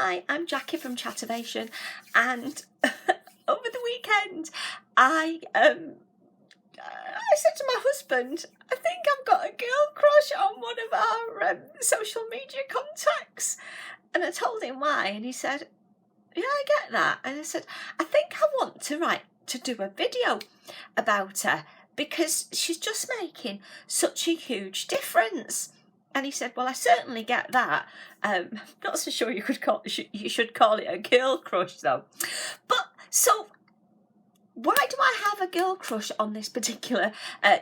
Hi, I'm Jackie from Chativation, and over the weekend I said to my husband, I think I've got a girl crush on one of our social media contacts, and I told him why, and he said, yeah, I get that. And I said, I think I want to do a video about her because she's just making such a huge difference. And he said, well, I certainly get that. Not so sure you should call it a girl crush though. But so why do I have a girl crush on this particular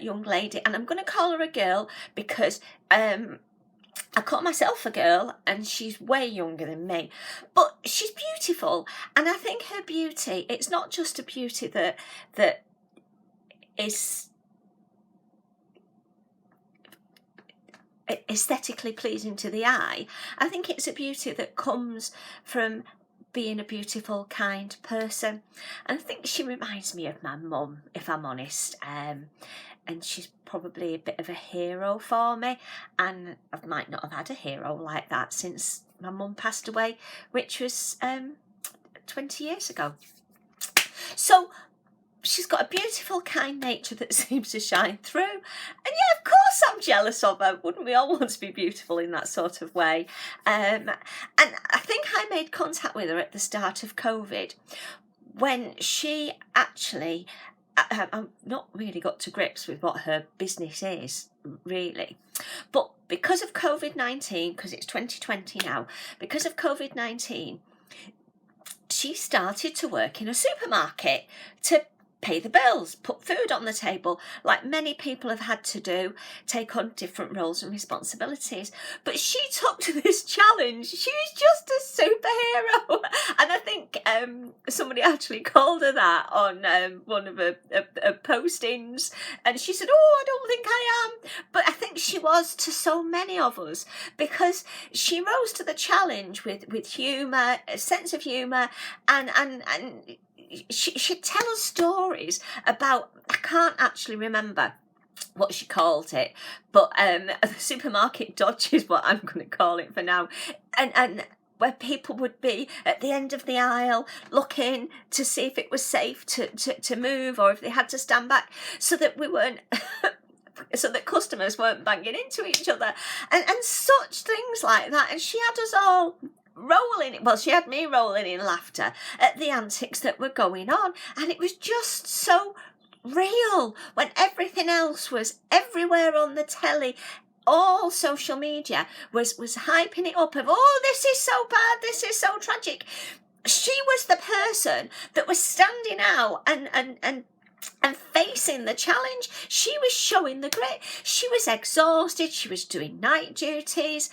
young lady? And I'm going to call her a girl because I call myself a girl and she's way younger than me, but she's beautiful. And I think her beauty, it's not just a beauty that is aesthetically pleasing to the eye. I think it's a beauty that comes from being a beautiful, kind person. And I think she reminds me of my mum, if I'm honest. And she's probably a bit of a hero for me. And I might not have had a hero like that since my mum passed away, which was 20 years ago. So she's got a beautiful, kind nature that seems to shine through. And yeah, of course I'm jealous of her. Wouldn't we all want to be beautiful in that sort of way? And I think I made contact with her at the start of COVID when she actually, I've not really got to grips with what her business is, really. But because of COVID-19, because it's 2020 now, because of COVID-19, she started to work in a supermarket to pay the bills, put food on the table, like many people have had to do, take on different roles and responsibilities. But she took to this challenge. She was just a superhero. And I think somebody actually called her that on one of her postings. And she said, oh, I don't think I am. But I think she was to so many of us because she rose to the challenge with humour, a sense of humour, and she'd tell us stories about, I can't actually remember what she called it, but the supermarket dodge is what I'm going to call it for now, and where people would be at the end of the aisle looking to see if it was safe to move or if they had to stand back so that we weren't so that customers weren't banging into each other and such things like that. And she had us all she had me rolling in laughter at the antics that were going on, and it was just so real when everything else was everywhere on the telly. All social media was hyping it up of, oh, this is so bad, this is so tragic. She was the person that was standing out and facing the challenge. She was showing the grit. She was exhausted. She was doing night duties.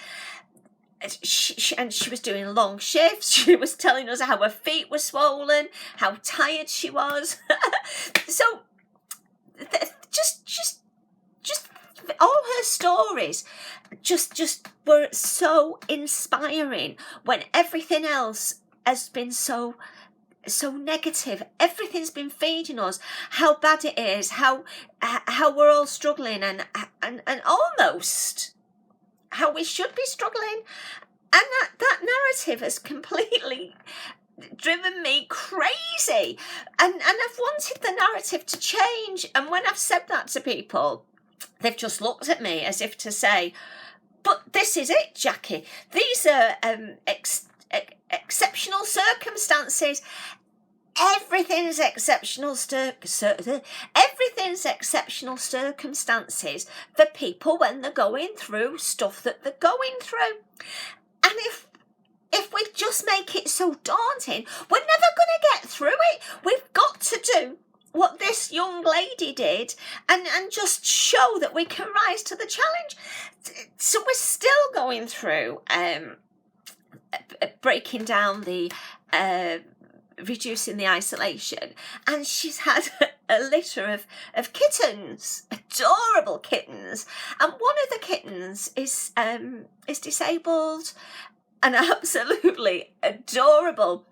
She was doing long shifts. She was telling us how her feet were swollen, how tired she was. So just all her stories just were so inspiring when everything else has been so negative. Everything's been feeding us how bad it is, how we're all struggling and almost how we should be struggling. And that narrative has completely driven me crazy. And I've wanted the narrative to change. And when I've said that to people, they've just looked at me as if to say, but this is it, Jackie. These are exceptional circumstances. Everything's exceptional circumstances for people when they're going through stuff that they're going through. And if we just make it so daunting, we're never going to get through it. We've got to do what this young lady did and just show that we can rise to the challenge. So we're still going through breaking down the reducing the isolation, and she's had a litter of kittens, adorable kittens, and one of the kittens is disabled and absolutely adorable.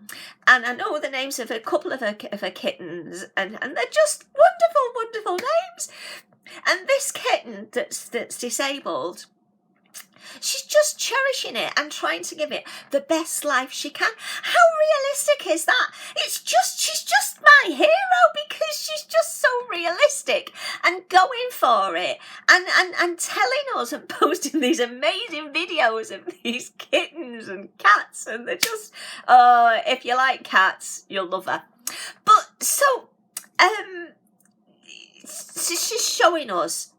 And I know the names of a couple of her kittens, and they're just wonderful names. And this kitten that's disabled, She's just cherishing it and trying to give it the best life she can. How realistic is that? She's just my hero because she's just so realistic and going for it and telling us and posting these amazing videos of these kittens and cats, and they're just, if you like cats, you'll love her. But so, she's showing us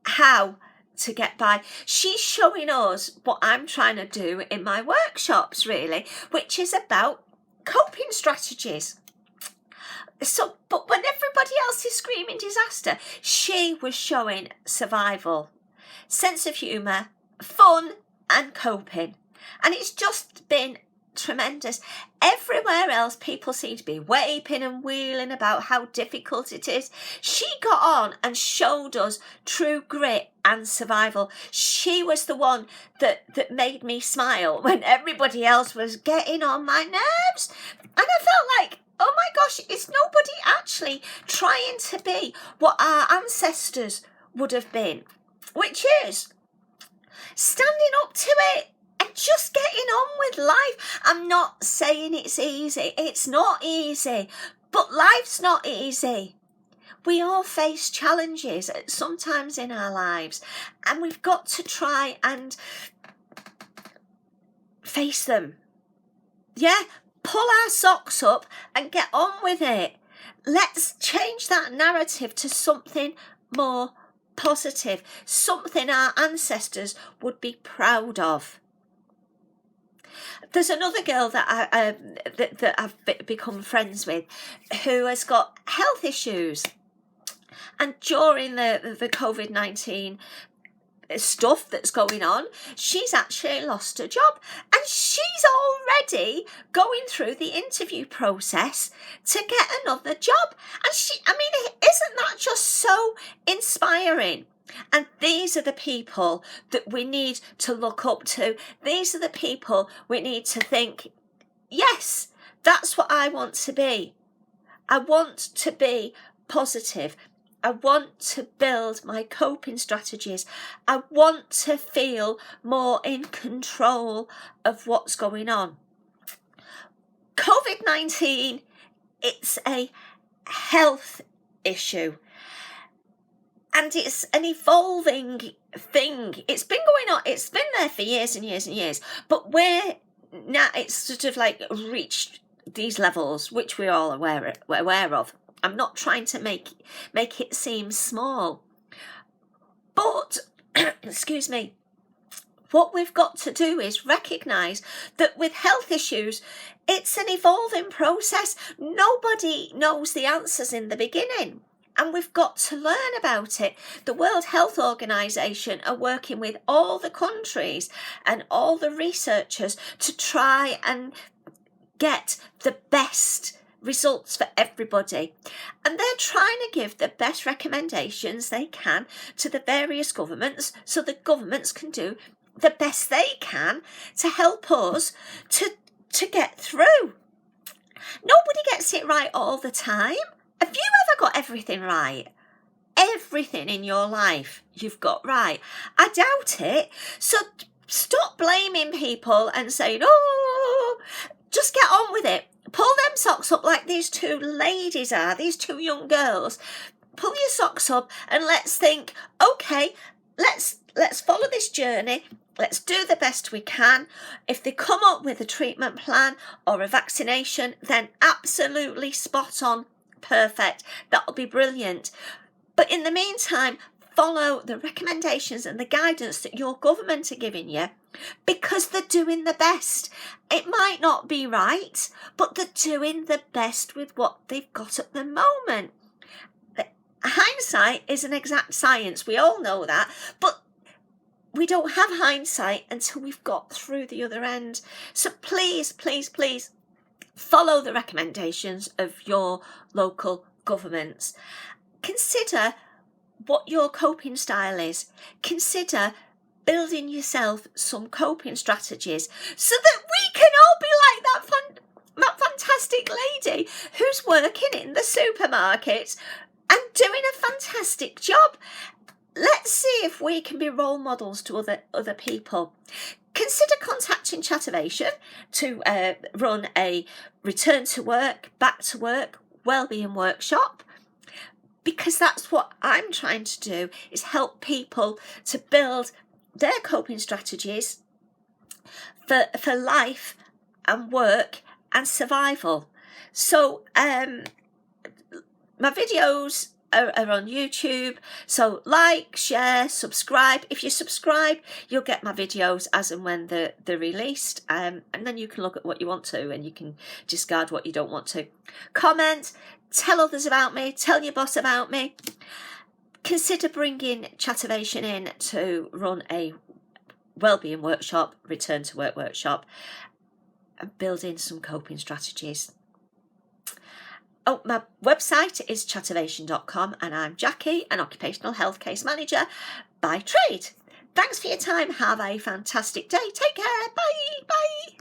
how to get by. She's showing us what I'm trying to do in my workshops, really, which is about coping strategies. So, but when everybody else is screaming disaster, she was showing survival, sense of humour, fun and coping. And it's just been tremendous. Everywhere else people seem to be waping and wheeling about how difficult it is. She got on and showed us true grit and survival. She was the one that made me smile when everybody else was getting on my nerves. And I felt like, oh my gosh, is nobody actually trying to be what our ancestors would have been, which is standing up to it and just getting on with life. I'm not saying it's easy. It's not easy. But life's not easy. We all face challenges sometimes in our lives, and we've got to try and face them. Yeah, pull our socks up and get on with it. Let's change that narrative to something more positive, something our ancestors would be proud of. There's another girl that I've become friends with who has got health issues, and during the COVID-19 stuff that's going on, she's actually lost her job, and she's already going through the interview process to get another job. And isn't that just so inspiring? And these are the people that we need to look up to. These are the people we need to think, yes, that's what I want to be. I want to be positive. I want to build my coping strategies. I want to feel more in control of what's going on. COVID-19, it's a health issue. And it's an evolving thing. It's been going on. It's been there for years and years and years. But now it's sort of like reached these levels, which we're all aware of. I'm not trying to make it seem small. But, excuse me, what we've got to do is recognise that with health issues, it's an evolving process. Nobody knows the answers in the beginning. And we've got to learn about it. The World Health Organization are working with all the countries and all the researchers to try and get the best results for everybody. And they're trying to give the best recommendations they can to the various governments so the governments can do the best they can to help us to get through. Nobody gets it right all the time. Have you ever got everything right? Everything in your life you've got right? I doubt it. So stop blaming people and saying, oh, just get on with it. Pull them socks up like these two ladies are, these two young girls. Pull your socks up and let's think, okay, let's follow this journey. Let's do the best we can. If they come up with a treatment plan or a vaccination, then absolutely spot on. Perfect. That'll be brilliant. But in the meantime, follow the recommendations and the guidance that your government are giving you, because they're doing the best. It might not be right, but they're doing the best with what they've got at the moment. Hindsight is an exact science. We all know that. But we don't have hindsight until we've got through the other end. So please, please, please, follow the recommendations of your local governments. Consider what your coping style is. Consider building yourself some coping strategies so that we can all be like that fantastic lady who's working in the supermarket and doing a fantastic job. let's see if we can be role models to other people. Consider contacting Chativation to run a return to work, back to work, wellbeing workshop, because that's what I'm trying to do, is help people to build their coping strategies for life and work and survival. So my videos are on YouTube, so like, share, subscribe. If you subscribe, you'll get my videos as and when they're released, and then you can look at what you want to, and you can discard what you don't want to. Comment, tell others about me, tell your boss about me. Consider bringing Chativation in to run a wellbeing workshop, return to work workshop, and build in some coping strategies. Oh, my website is chativation.com, and I'm Jackie, an occupational health case manager by trade. Thanks for your time. Have a fantastic day. Take care. Bye. Bye.